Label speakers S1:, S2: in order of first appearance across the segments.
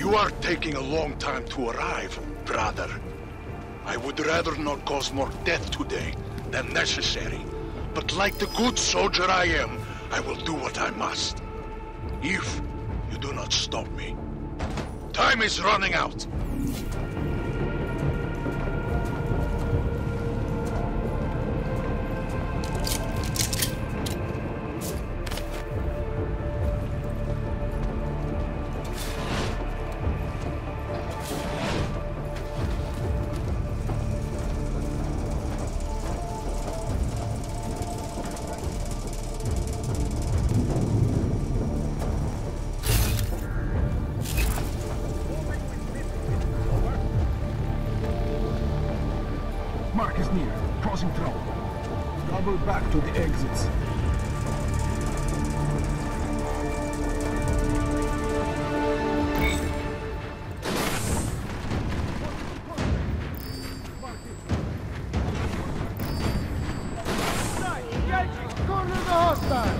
S1: You are taking a long time to arrive, brother. I would rather not cause more death today than necessary. But like the good soldier I am, I will do what I must. If you do not stop me. Time is running out.
S2: Mark is near, crossing through. Double back to the exits.
S3: Corner the hostile!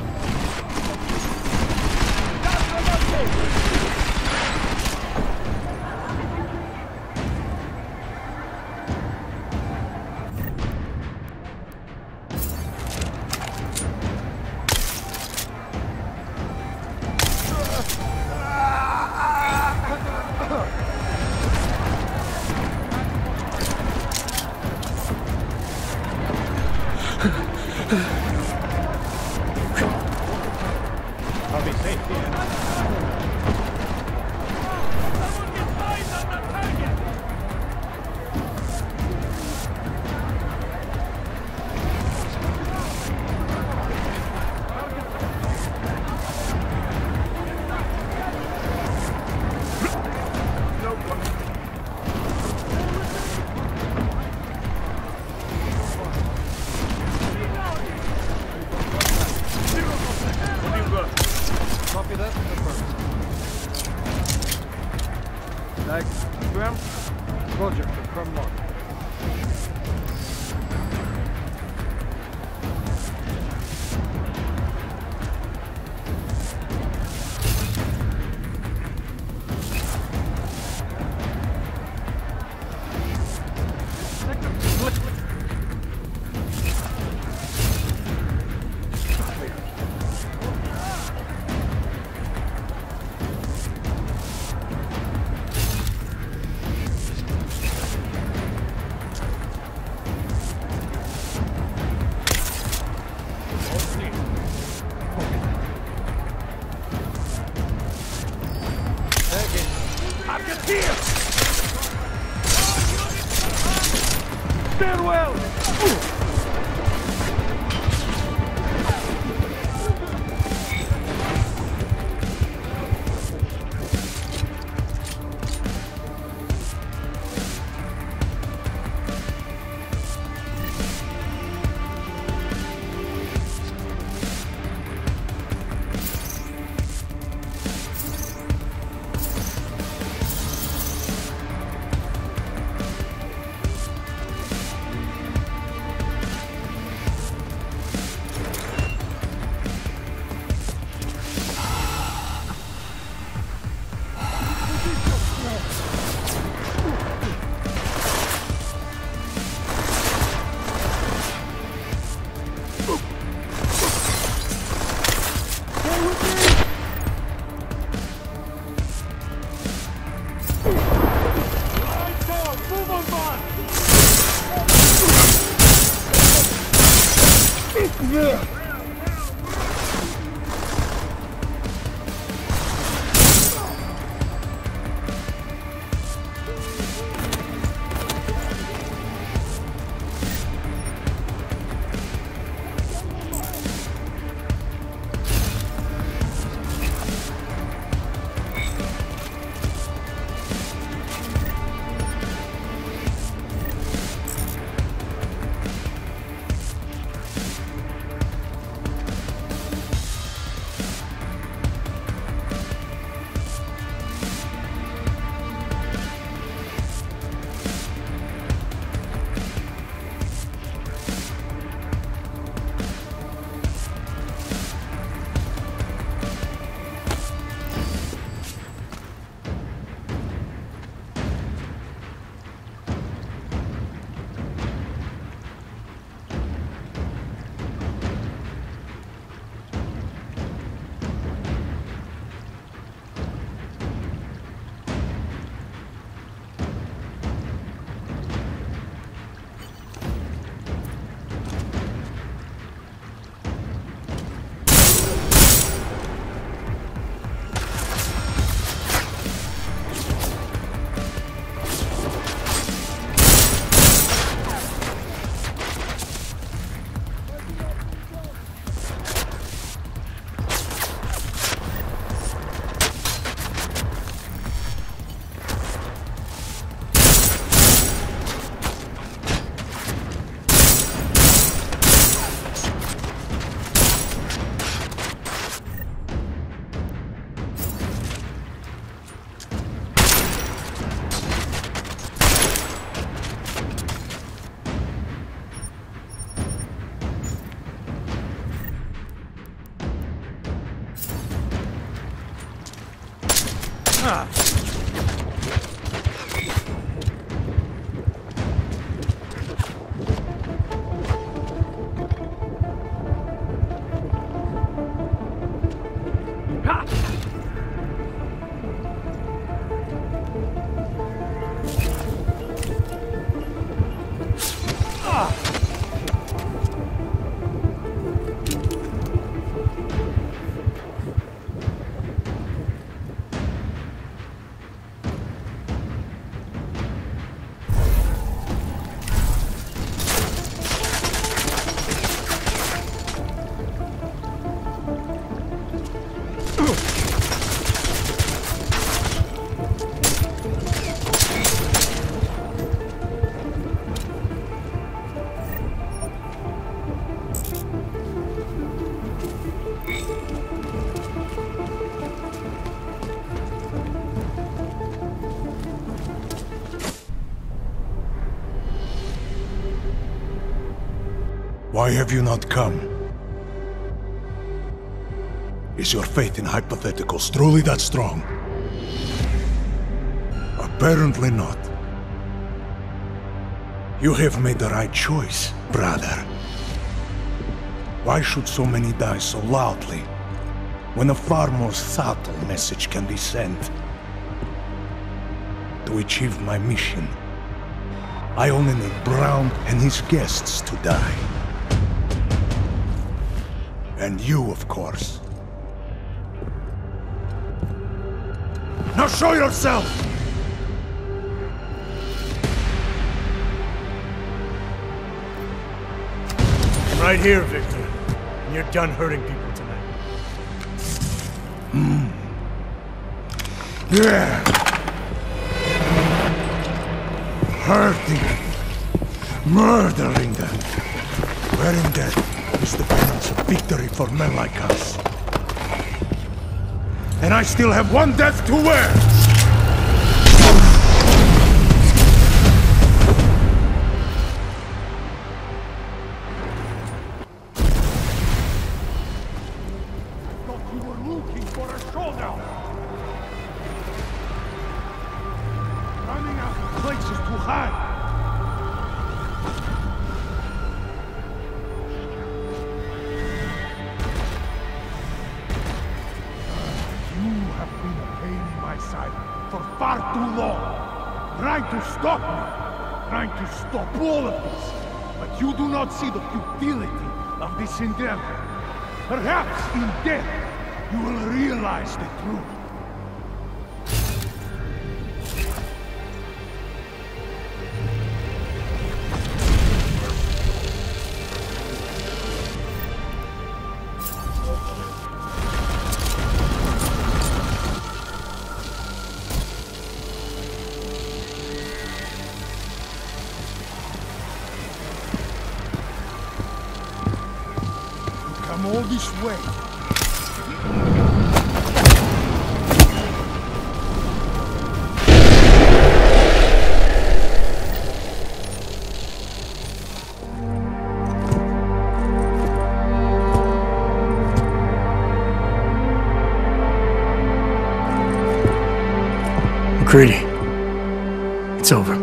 S4: I'll be safe here.
S3: Someone get eyes on the target!
S4: Copy that. Confirmed. Tag. Graham. Roger. Confirm mark.
S3: Stairwell!
S1: Why have you not come? Is your faith in hypotheticals truly that strong? Apparently not. You have made the right choice, brother. Why should so many die so loudly, when a far more subtle message can be sent? To achieve my mission, I only need Brown and his guests to die. And you, of course. Now show yourself!
S5: I'm right here, Victor. And you're done hurting people tonight.
S1: Yeah. Hurting them. Murdering them. Wearing death is the penance of victory for men like us. And I still have one death to wear!
S2: Thought you were looking for a showdown. Running out of places to hide. For far too long, trying to stop me, trying to stop all of this. But you do not see the futility of this endeavor. Perhaps in death, you will realize the truth. All this way.
S5: McCready. It's over.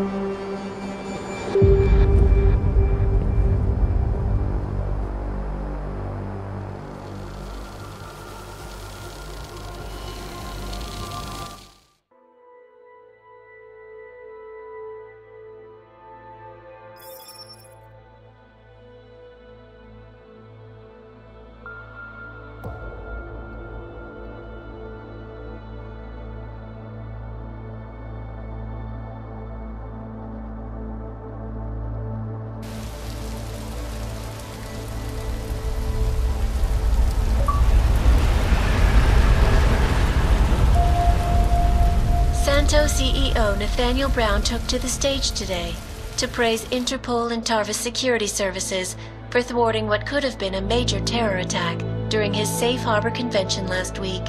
S6: CEO Nathaniel Brown took to the stage today to praise Interpol and Tarvis security services for thwarting what could have been a major terror attack during his Safe Harbor convention last week.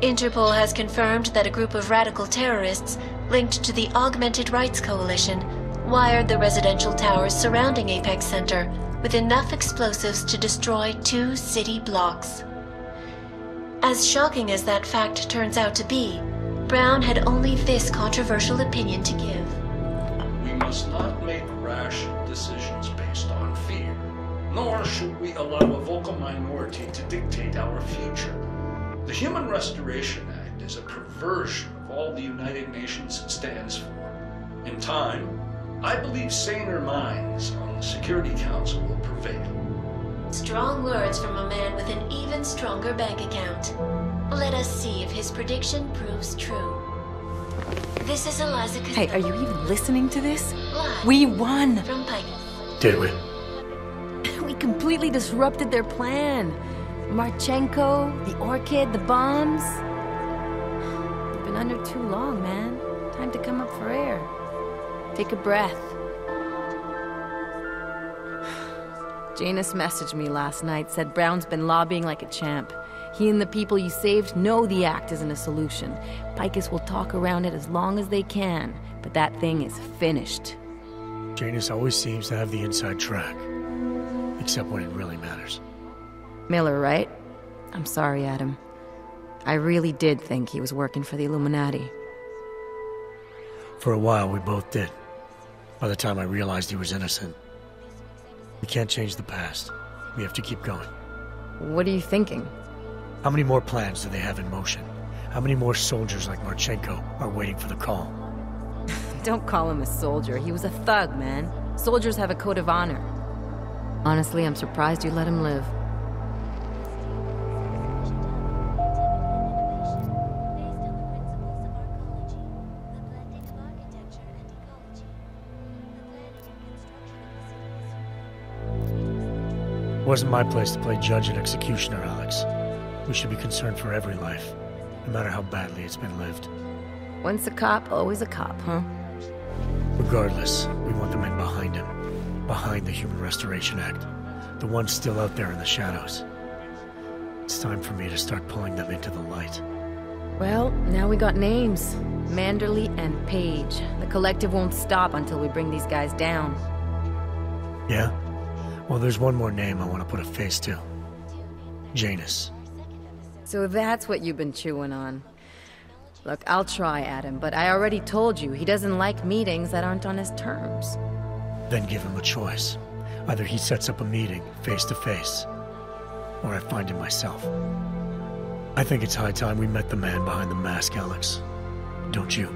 S6: Interpol has confirmed that a group of radical terrorists linked to the Augmented Rights Coalition wired the residential towers surrounding Apex Center with enough explosives to destroy 2 city blocks. As shocking as that fact turns out to be, Brown had only this controversial opinion to give.
S7: We must not make rash decisions based on fear, nor should we allow a vocal minority to dictate our future. The Human Restoration Act is a perversion of all the United Nations stands for. In time, I believe saner minds on the Security Council will prevail.
S6: Strong words from a man with an even stronger bank account. Let us see if his prediction proves true. This is Eliza Costello.
S8: Hey, are you even listening to this?
S6: Live
S8: We won!
S6: from Picus.
S5: Did we?
S8: We completely disrupted their plan. Marchenko, the Orchid, the bombs. You've been under too long, man. Time to come up for air. Take a breath. Janus messaged me last night, said Brown's been lobbying like a champ. He and the people you saved know the act isn't a solution. Picus will talk around it as long as they can, but that thing is finished.
S5: Janus always seems to have the inside track. Except when it really matters.
S8: Miller, right? I'm sorry, Adam. I really did think he was working for the Illuminati.
S5: For a while, we both did. By the time I realized he was innocent. We can't change the past. We have to keep going.
S8: What are you thinking?
S5: How many more plans do they have in motion? How many more soldiers like Marchenko are waiting for the call?
S8: Don't call him a soldier. He was a thug, man. Soldiers have a code of honor. Honestly, I'm surprised you let him live.
S5: It wasn't my place to play judge and executioner, Alex. We should be concerned for every life, no matter how badly it's been lived.
S8: Once a cop, always a cop, huh?
S5: Regardless, we want the men behind him. Behind the Human Restoration Act. The ones still out there in the shadows. It's time for me to start pulling them into the light.
S8: Well, now we got names. Manderley and Page. The collective won't stop until we bring these guys down.
S5: Yeah? Well, there's one more name I want to put a face to. Janus.
S8: So that's what you've been chewing on. Look, I'll try, Adam, but I already told you he doesn't like meetings that aren't on his terms.
S5: Then give him a choice. Either he sets up a meeting, face to face, or I find him myself. I think it's high time we met the man behind the mask, Alex. Don't you?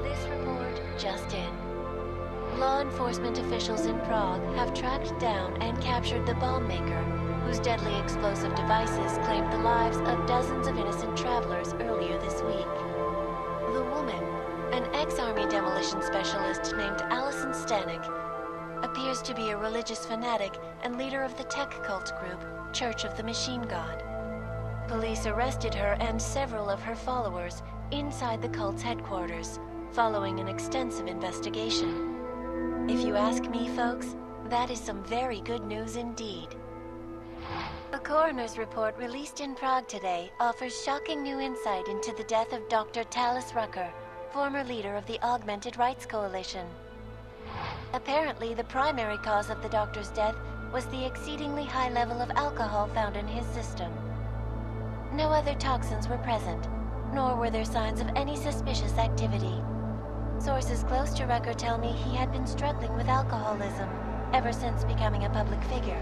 S6: This report just in. Law enforcement officials in Prague have tracked down and captured the bomb maker, whose deadly explosive devices claimed the lives of dozens of innocent travelers earlier this week. The woman, an ex-army demolition specialist named Alison Stanek, appears to be a religious fanatic and leader of the tech cult group, Church of the Machine God. Police arrested her and several of her followers inside the cult's headquarters, following an extensive investigation. If you ask me, folks, that is some very good news indeed. A coroner's report released in Prague today offers shocking new insight into the death of Dr. Talis Rucker, former leader of the Augmented Rights Coalition. Apparently, the primary cause of the doctor's death was the exceedingly high level of alcohol found in his system. No other toxins were present, nor were there signs of any suspicious activity. Sources close to Rucker tell me he had been struggling with alcoholism ever since becoming a public figure.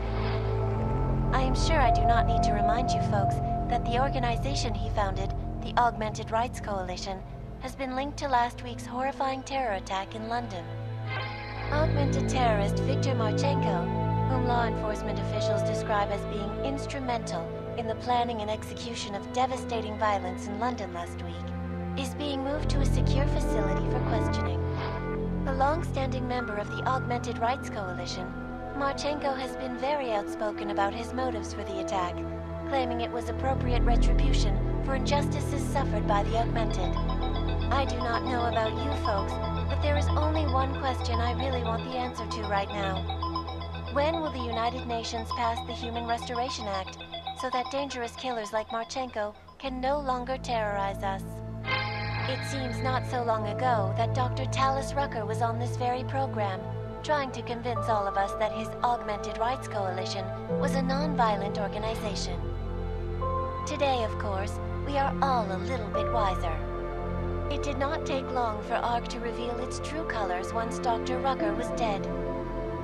S6: I am sure I do not need to remind you folks that the organization he founded, the Augmented Rights Coalition, has been linked to last week's horrifying terror attack in London. Augmented terrorist Viktor Marchenko, whom law enforcement officials describe as being instrumental in the planning and execution of devastating violence in London last week, is being moved to a secure facility for questioning. A long-standing member of the Augmented Rights Coalition, Marchenko has been very outspoken about his motives for the attack, claiming it was appropriate retribution for injustices suffered by the Augmented. I do not know about you folks, but there is only one question I really want the answer to right now. When will the United Nations pass the Human Restoration Act so that dangerous killers like Marchenko can no longer terrorize us? It seems not so long ago that Dr. Talis Rucker was on this very program, trying to convince all of us that his Augmented Rights Coalition was a non-violent organization. Today, of course, we are all a little bit wiser. It did not take long for ARC to reveal its true colors once Dr. Rucker was dead.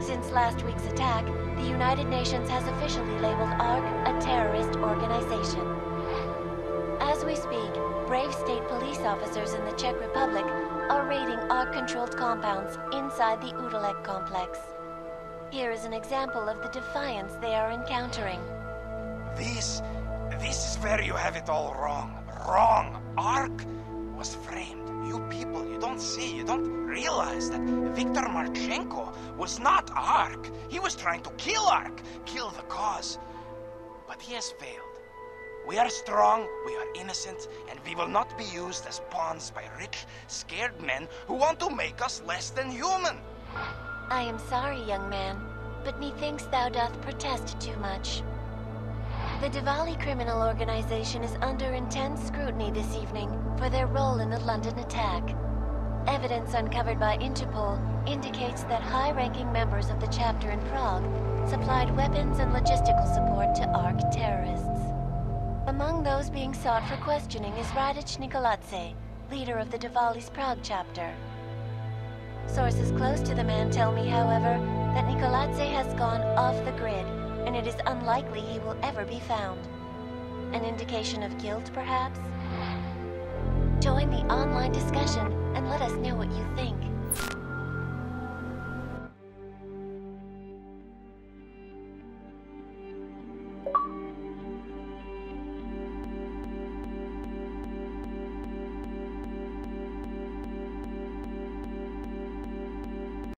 S6: Since last week's attack, the United Nations has officially labeled ARC a terrorist organization. As we speak, brave state police officers in the Czech Republic are raiding ARC-controlled compounds inside the Udalek complex. Here is an example of the defiance they are encountering.
S9: This is where you have it all wrong. Wrong! ARC was framed. You people, you don't see, you don't realize that Viktor Marchenko was not ARC. He was trying to kill ARC, kill the cause. But he has failed. We are strong, we are innocent, and we will not be used as pawns by rich, scared men who want to make us less than human.
S6: I am sorry, young man, but methinks thou doth protest too much. The Diwali criminal organization is under intense scrutiny this evening for their role in the London attack. Evidence uncovered by Interpol indicates that high-ranking members of the chapter in Prague supplied weapons and logistical support to ARC terrorists. Among those being sought for questioning is Radic Nikoladze, leader of the Diwali's Prague chapter. Sources close to the man tell me, however, that Nikoladze has gone off the grid, and it is unlikely he will ever be found. An indication of guilt, perhaps? Join the online discussion and let us know what you think.